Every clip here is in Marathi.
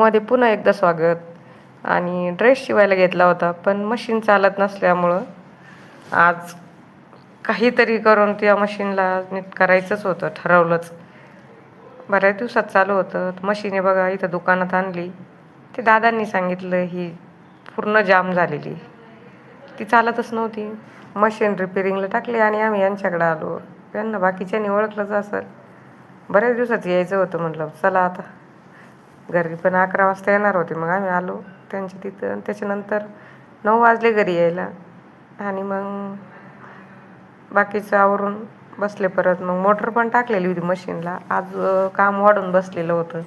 ब्लॉगमध्ये पुन्हा एकदा स्वागत. आणि ड्रेस शिवायला घेतला होता, पण मशीन चालत नसल्यामुळं आज काहीतरी करून त्या मशीनला नीट करायचंच होतं, ठरवलंच. बऱ्याच दिवसात चालू होतं. मशीन आहे बघा, इथं दुकानात आणली. ते दादांनी सांगितलं ही पूर्ण जाम झालेली, ती चालतच नव्हती. मशीन रिपेरिंगला टाकली आणि आम्ही यांच्याकडे आलो. त्यांना बाकीच्यांनी ओळखलंच असेल. बऱ्याच दिवसात यायचं होतं, म्हटलं चला आता. घरी पण 11 वाजता येणार होते, मग आम्ही आलो त्यांच्या तिथं. त्याच्यानंतर 9 वाजले घरी यायला आणि मग बाकीचं आवरून बसले परत. मग मोटर पण टाकलेली होती मशीनला. आज काम वाढून बसलेलं होतं.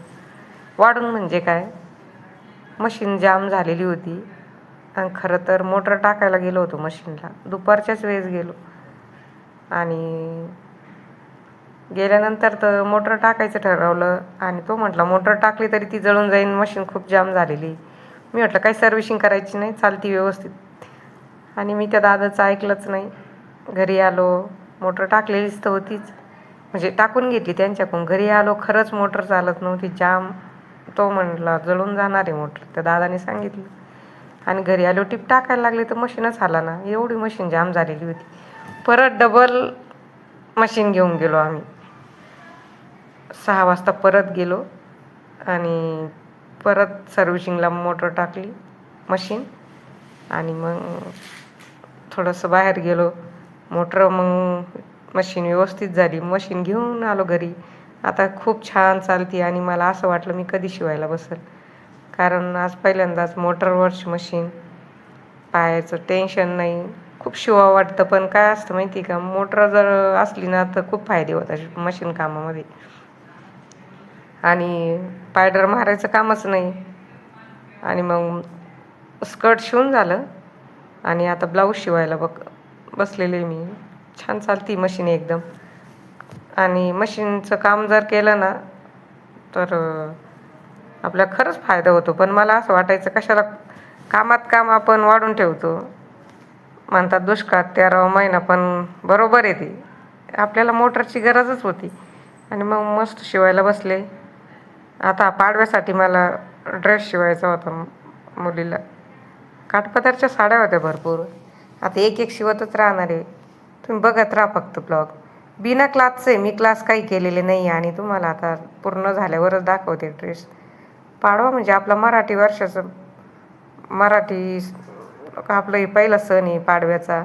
वाढून म्हणजे काय, मशीन जाम झालेली होती आणि खरं तर मोटर टाकायला गेलो होतो मशीनला. दुपारच्याच वेळेस गेलो आणि गेल्यानंतर तर मोटर टाकायचं ठरवलं आणि तो म्हटला मोटर टाकली तरी ती जळून जाईन, मशीन खूप जाम झालेली. मी म्हटलं काही सर्व्हिसिंग करायची नाही, चालती व्यवस्थित. आणि मी त्या दादाचं ऐकलंच नाही. घरी आलो, मोटर टाकलेलीच तर होतीच, म्हणजे टाकून घेतली त्यांच्याकडून. घरी आलो, खरंच मोटर चालत नव्हती, जाम. तो म्हटला जळून जाणार आहे मोटर, त्या दादाने सांगितलं. आणि घरी आलो, टीप टाकायला लागली तर मशीनच आला ना, एवढी मशीन जाम झालेली होती. परत डबल मशीन घेऊन गेलो आम्ही. 6 वाजता परत गेलो आणि परत सर्व्हिसिंगला मोटर टाकली मशीन. आणि मग थोडंसं बाहेर गेलो, मोटर मग मशीन व्यवस्थित झाली. मशीन घेऊन आलो घरी. आता खूप छान चालती आणि मला असं वाटलं मी कधी शिवायला बसेल, कारण आज पहिल्यांदाच मोटरवरची मशीन. पायाचं टेन्शन नाही, खूप शिवावं वाटतं. पण काय असतं माहिती का, मोटर जर असली ना तर खूप फायदे होतात मशीन कामामध्ये. आणि पायडर मारायचं कामच नाही. आणि मग स्कर्ट शिवून झालं आणि आता ब्लाऊज शिवायला बसलेले मी. छान चालती मशीन एकदम. आणि मशीनचं काम जर केलं ना तर आपला खरंच फायदा होतो. पण मला असं वाटायचं कशाला कामात काम आपण वाढून ठेवतो. म्हणतात दुष्काळात 13वा महिना, पण बरोबर आहे ते. आपल्याला मोटरची गरजच होती. आणि मग मस्त शिवायला बसले. आता पाडव्यासाठी मला ड्रेस शिवायचा होता मुलीला. काठपदरच्या साड्या होत्या भरपूर. आता एक एक शिवतच राहणार आहे. तुम्ही बघत राहा फक्त ब्लॉग. बिना क्लासचं आहे, मी क्लास काही केलेले नाही. आणि तुम्हाला आता पूर्ण झाल्यावरच दाखवते ड्रेस. पाडवा म्हणजे आपला मराठी वर्षाचं, मराठी आपलं हे पहिला सण आहे पाडव्याचा.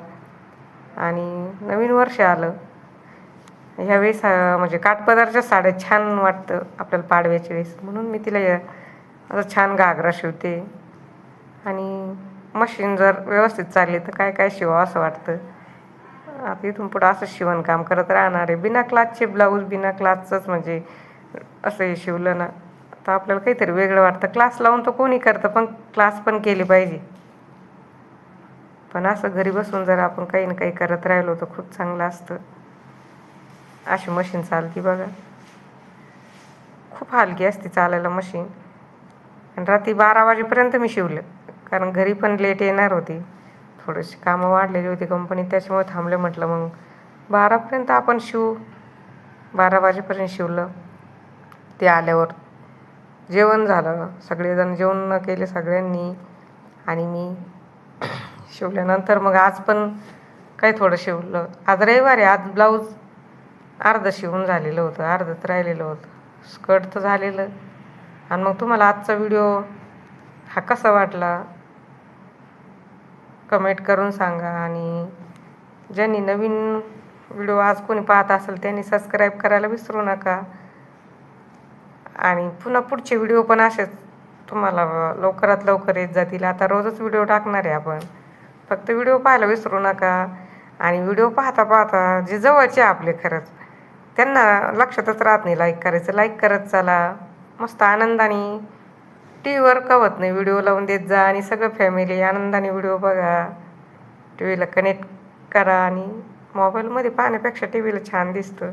आणि नवीन वर्ष आलं ह्यावेळेस. म्हणजे काठपदरच्या साड्या छान वाटतं आपल्याला पाडव्याच्या वेळेस, म्हणून मी तिला असं छान घागरा शिवते. आणि मशीन जर व्यवस्थित चालली तर काय काय शिवावं असं वाटतं. आता इथून पुढं असं शिवणकाम करत राहणार आहे. बिना क्लासचे ब्लाऊज, बिना क्लासचंच म्हणजे असं हे शिवलं ना तर आपल्याला काहीतरी वेगळं वाटतं. क्लास लावून तर कोणी करतं, पण क्लास पण केले पाहिजे. पण असं घरी बसून जर आपण काही ना काही करत राहिलो तर खूप चांगलं असतं. अशी मशीन चालती बघा, खूप हलकी असते चालायला मशीन. आणि रात्री 12 वाजेपर्यंत मी शिवलं, कारण घरी पण लेट येणार होती. थोडीशी कामं वाढलेली होती कंपनीत, त्याच्यामुळे थांबले. म्हटलं मग 12पर्यंत आपण शिवू. 12 वाजेपर्यंत शिवलं. ते आल्यावर जेवण झालं, सगळेजण जेवण केले सगळ्यांनी. आणि मी शिवल्यानंतर मग आज पण काही थोडं शिवलं. आज रविवार आहे, आज ब्लाऊज अर्धं शिवून झालेलं होतं, अर्धंच राहिलेलं होतं. स्कर्ट तर झालेलं. आणि मग तुम्हाला आजचा व्हिडिओ हा कसा वाटला कमेंट करून सांगा. आणि ज्यांनी नवीन व्हिडिओ आज कोणी पाहत असेल त्यांनी सबस्क्राईब करायला विसरू नका. आणि पुन्हा पुढचे व्हिडिओ पण असेच तुम्हाला लवकरात लवकर येत जातील. आता रोजच व्हिडिओ टाकणार आहे आपण, फक्त व्हिडिओ पाहायला विसरू नका. आणि व्हिडिओ पाहता पाहता जे जवळचे आपले खरंच त्यांना लक्षातच राहत नाही लाईक करायचं, लाईक करत चला. मस्त आनंदाने टी व्हीवर कवत नाही व्हिडिओ लावून देत जा आणि सगळं फॅमिली आनंदाने व्हिडिओ बघा. टी व्हीला कनेक्ट करा आणि मोबाईलमध्ये पाहण्यापेक्षा टी व्हीला छान दिसतं.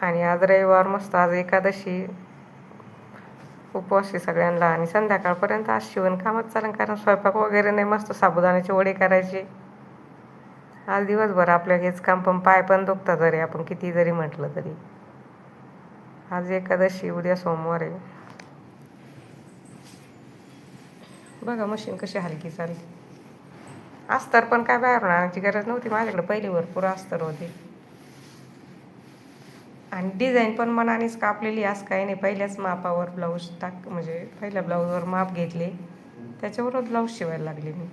आणि आज रविवार, मस्त आज एकादशी, उपवास आहे सगळ्यांना. आणि संध्याकाळपर्यंत आज शिवणकामच चालेल, कारण स्वयंपाक वगैरे नाही. मस्त साबुदाण्याचे वडे करायचे आज दिवसभर. आपल्या हेच काम, पण पाय पण दुखतात जरी आपण किती जरी म्हटलं तरी. आज एकादशी, उद्या सोमवार आहे. बघा मशीन कशी हलकी चालली. अस्तर पण काय बाहेरून आणायची गरज नव्हती, माझ्याकडे पहिली भरपूर अस्तर होते. आणि डिझाईन पण मनानेच कापलेली, असं काही नाही. पहिल्याच मापावर ब्लाऊज म्हणजे पहिल्या ब्लाऊजवर माप घेतले, त्याच्यावरच ब्लाऊज शिवायला लागले मी.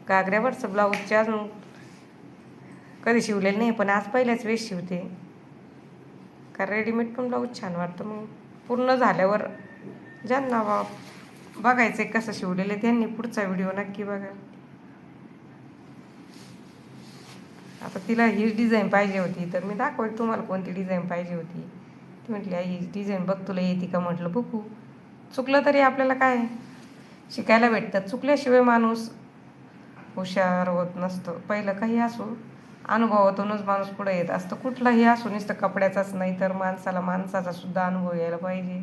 घागऱ्यावरचं ब्लाऊजचे अजून कधी शिवलेलं नाही, पण आज पहिल्याच वेळेस शिवते. कारण रेडीमेड पण ब्लाऊज छान वाटतं. मग पूर्ण झाल्यावर ज्यांना बघायचं कसं शिवलेलं त्यांनी पुढचा व्हिडिओ नक्की बघा. आता तिला हीच डिझाईन पाहिजे होती, तर मी दाखवली तुम्हाला कोणती डिझाईन पाहिजे होती. ती म्हटली आई ही डिझाईन बघ तुला येते का. म्हटलं बघू. चुकलं तरी आपल्याला काय शिकायला भेटतं. चुकल्याशिवाय माणूस हुशार होत नसतो. पहिलं काही असो, अनुभवातूनच माणूस पुढे येत असतं. कुठलाही असो, नुसतं कपड्याचाच नाही तर माणसाचा सुद्धा अनुभव यायला पाहिजे.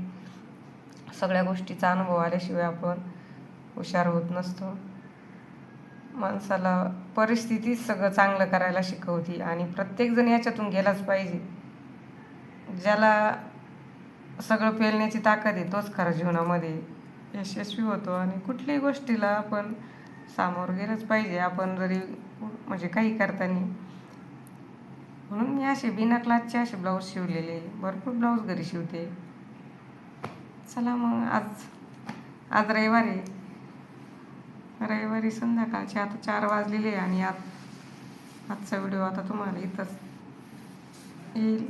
सगळ्या गोष्टीचा अनुभव आल्याशिवाय आपण हुशार होत नसतो. माणसाला परिस्थितीच सगळं चांगलं करायला शिकवते आणि प्रत्येकजण याच्यातून गेलाच पाहिजे. ज्याला सगळं पेलण्याची ताकद आहे तोच खरं जीवनामध्ये यशस्वी होतो. आणि कुठल्याही गोष्टीला आपण सामोरं गेलंच पाहिजे, आपण जरी म्हणजे काही करताना. म्हणून मी असे बिना क्लासचे असे ब्लाऊज शिवलेले, भरपूर ब्लाऊज घरी शिवते. चला मग आज रविवारी संध्याकाळचे आता 4 वाजलेले आणि आजचा व्हिडिओ आता तुम्हाला इथंच येईल.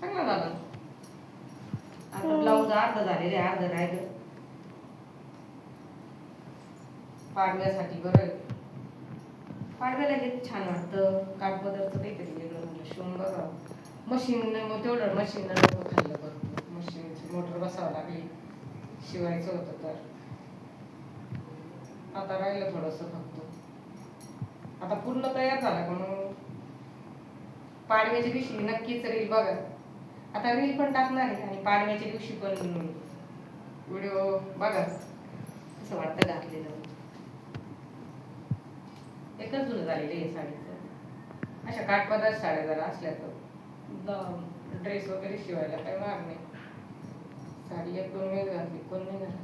चांगलं झालं. आता ब्लाऊज अर्ध झालेले, अर्ध राहिलं. पाडव्यासाठी बरं, पाडव्याला हे छान वाटतं. काठपदरचं काहीतरी वेगळं म्हणलं शिवून बघा. मशीन मग तेवढं मशीन नको खाल्लं बरं. मशीनची मोटर बसावं लागली, शिवायचं होतं तर. आता राहिलं थोडंसं फक्त. आता पूर्ण तयार झाला का मग पाडव्याच्या दिवशी नक्कीच रील बघा. आता रील पण टाकणार आहे आणि पाडव्याच्या दिवशी पण व्हिडिओ बघा. कसं वाटतं घातलेलं. एकच धुणं झालेली आहे साडीचं. अशा काठपदर साड्या जरा असल्या तर ड्रेस वगैरे शिवायला काही माग नाही. साडी 1-2 वेळ घातली कोण नाही घालत.